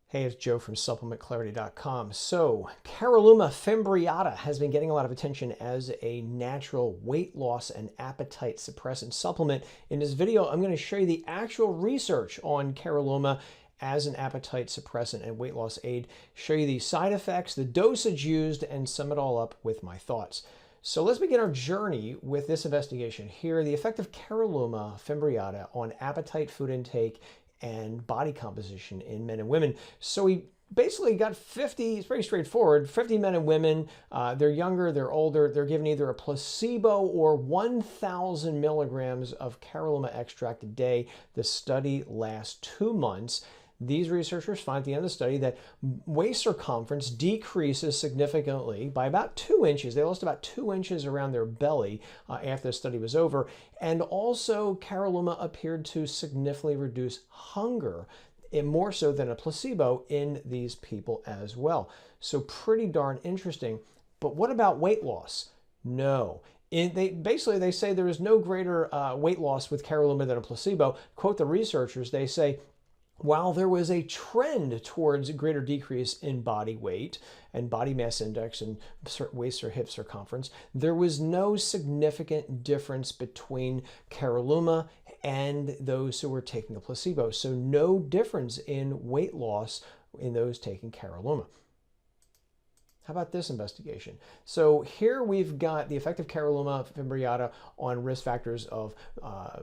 Hey, it's Joe from supplementclarity.com. So, Caralluma Fimbriata has been getting a lot of attention as a natural weight loss and appetite suppressant supplement. In this video, I'm going to show you the actual research on Caralluma as an appetite suppressant and weight loss aid, show you the side effects, the dosage used, and sum it all up with my thoughts. So let's begin our journey with this investigation here, the effect of Caralluma Fimbriata on appetite, food intake, and body composition in men and women. So we basically got 50, it's very straightforward, 50 men and women. They're younger, they're older, they're given either a placebo or 1,000 milligrams of Caralluma extract a day. The study lasts 2 months. These researchers find at the end of the study that waist circumference decreases significantly by about 2 inches. They lost about 2 inches around their belly after the study was over. And also, Caralluma appeared to significantly reduce hunger, more so than a placebo in these people as well. So pretty darn interesting. But what about weight loss? No. They say there is no greater weight loss with Caralluma than a placebo. Quote the researchers, they say, while there was a trend towards greater decrease in body weight and body mass index and waist or hip circumference, there was no significant difference between Caralluma and those who were taking a placebo. So no difference in weight loss in those taking Caralluma. How about this investigation? So here we've got the effect of Caralluma Fimbriata on risk factors of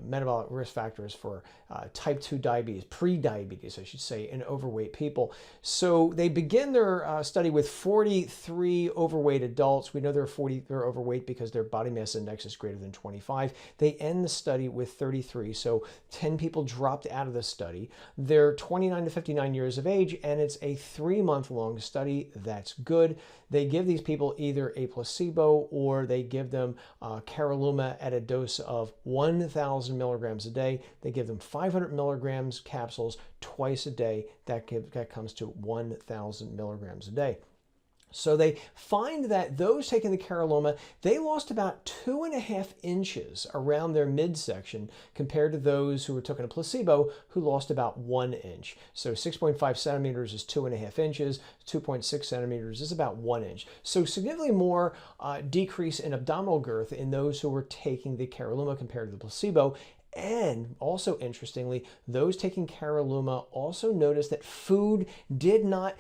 metabolic risk factors for type 2 diabetes, pre-diabetes, I should say, in overweight people. So they begin their study with 43 overweight adults. We know they're overweight because their body mass index is greater than 25. They end the study with 33. So 10 people dropped out of the study. They're 29 to 59 years of age, and it's a 3-month-long study. That's good. They give these people either a placebo or they give them Caralluma at a dose of 1,000 milligrams a day. They give them 500 milligrams capsules twice a day. That comes to 1,000 milligrams a day. So they find that those taking the Caralluma, they lost about 2.5 inches around their midsection compared to those who were taking a placebo who lost about 1 inch. So 6.5 centimeters is 2.5 inches, 2.6 centimeters is about 1 inch. So significantly more decrease in abdominal girth in those who were taking the Caralluma compared to the placebo. And also interestingly, those taking Caralluma also noticed that food did not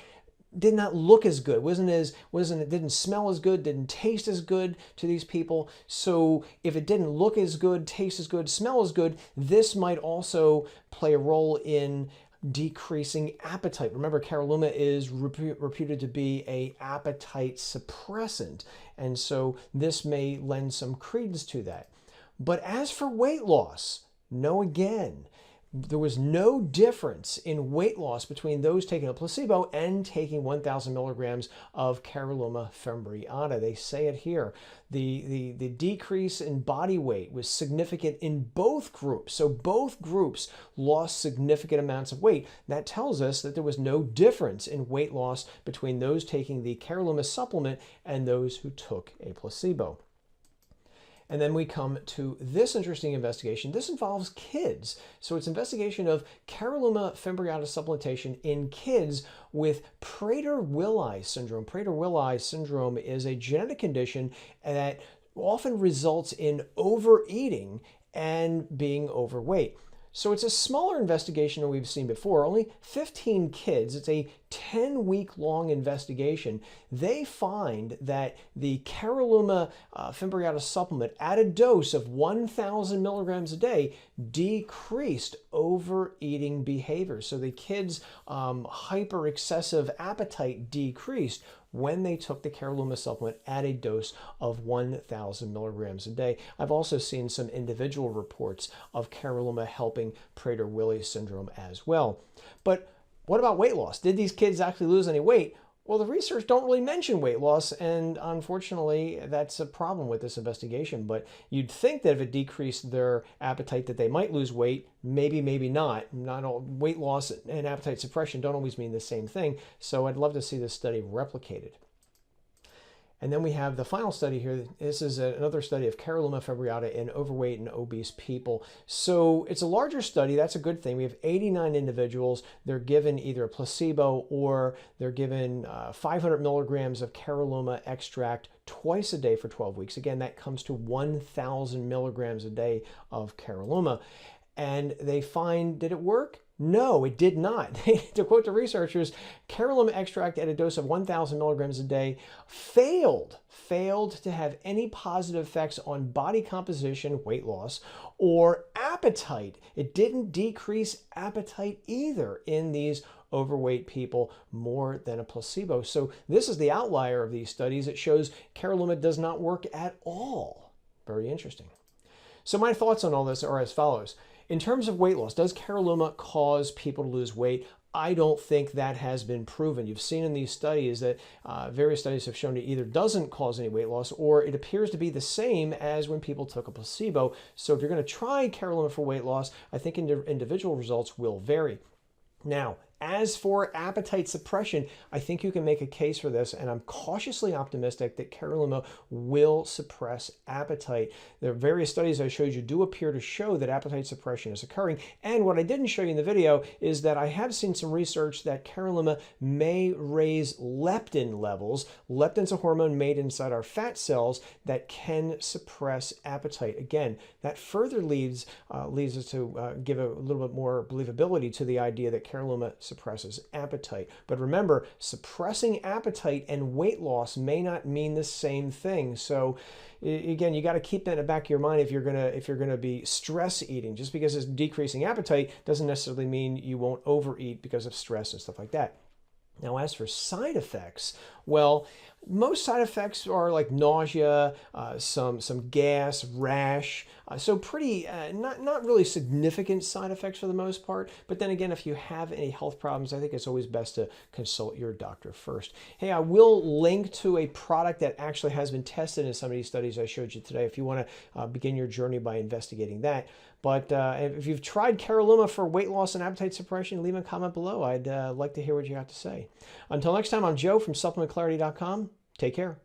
look as good, it didn't smell as good, didn't taste as good to these people. So if it didn't look as good, taste as good, smell as good, this might also play a role in decreasing appetite. Remember, Caralluma is reputed to be an appetite suppressant, and so this may lend some credence to that. But as for weight loss, no again. There was no difference in weight loss between those taking a placebo and taking 1,000 milligrams of Caralluma Fimbriata. They say it here. The decrease in body weight was significant in both groups. So both groups lost significant amounts of weight. That tells us that there was no difference in weight loss between those taking the Caralluma supplement and those who took a placebo. And then we come to this interesting investigation. This involves kids. So it's an investigation of Caralluma Fimbriata supplementation in kids with Prader-Willi syndrome. Prader-Willi syndrome is a genetic condition that often results in overeating and being overweight. So it's a smaller investigation than we've seen before, only 15 kids. It's a 10-week-long investigation. They find that the Caralluma Fimbriata supplement at a dose of 1,000 milligrams a day decreased overeating behavior. So the kids' hyper-excessive appetite decreased when they took the Caralluma supplement at a dose of 1,000 milligrams a day. I've also seen some individual reports of Caralluma helping Prader-Willi syndrome as well. But what about weight loss? Did these kids actually lose any weight? Well, the research don't really mention weight loss, and unfortunately, that's a problem with this investigation. But you'd think that if it decreased their appetite that they might lose weight. Maybe, maybe not. Not all weight loss and appetite suppression don't always mean the same thing. So I'd love to see this study replicated. And then we have the final study here. This is another study of Caralluma Fimbriata in overweight and obese people. So it's a larger study. That's a good thing. We have 89 individuals. They're given either a placebo or they're given 500 milligrams of Caralluma extract twice a day for 12 weeks. Again, that comes to 1,000 milligrams a day of Caralluma. And they find, did it work? No, it did not. To quote the researchers, Caralluma extract at a dose of 1,000 milligrams a day failed to have any positive effects on body composition, weight loss, or appetite. It didn't decrease appetite either in these overweight people more than a placebo. So this is the outlier of these studies. It shows Caralluma does not work at all. Very interesting. So my thoughts on all this are as follows. In terms of weight loss, does Caralluma cause people to lose weight? I don't think that has been proven. You've seen in these studies that various studies have shown it either doesn't cause any weight loss or it appears to be the same as when people took a placebo. So if you're going to try Caralluma for weight loss, I think individual results will vary. Now, as for appetite suppression, I think you can make a case for this, and I'm cautiously optimistic that Caralluma will suppress appetite. There are various studies I showed you do appear to show that appetite suppression is occurring, and what I didn't show you in the video is that I have seen some research that Caralluma may raise leptin levels. Leptin's a hormone made inside our fat cells that can suppress appetite. Again, that further leads us to give a little bit more believability to the idea that Caralluma suppresses appetite. But remember, suppressing appetite and weight loss may not mean the same thing. So again, you got to keep that in the back of your mind if you're gonna be stress eating. Just because it's decreasing appetite doesn't necessarily mean you won't overeat because of stress and stuff like that. Now, as for side effects, well, most side effects are like nausea, some gas, rash. So pretty, not really significant side effects for the most part. But then again, if you have any health problems, I think it's always best to consult your doctor first. Hey, I will link to a product that actually has been tested in some of these studies I showed you today if you want to begin your journey by investigating that. But if you've tried Caralluma for weight loss and appetite suppression, leave a comment below. I'd like to hear what you have to say. Until next time, I'm Joe from supplementclarity.com. Take care.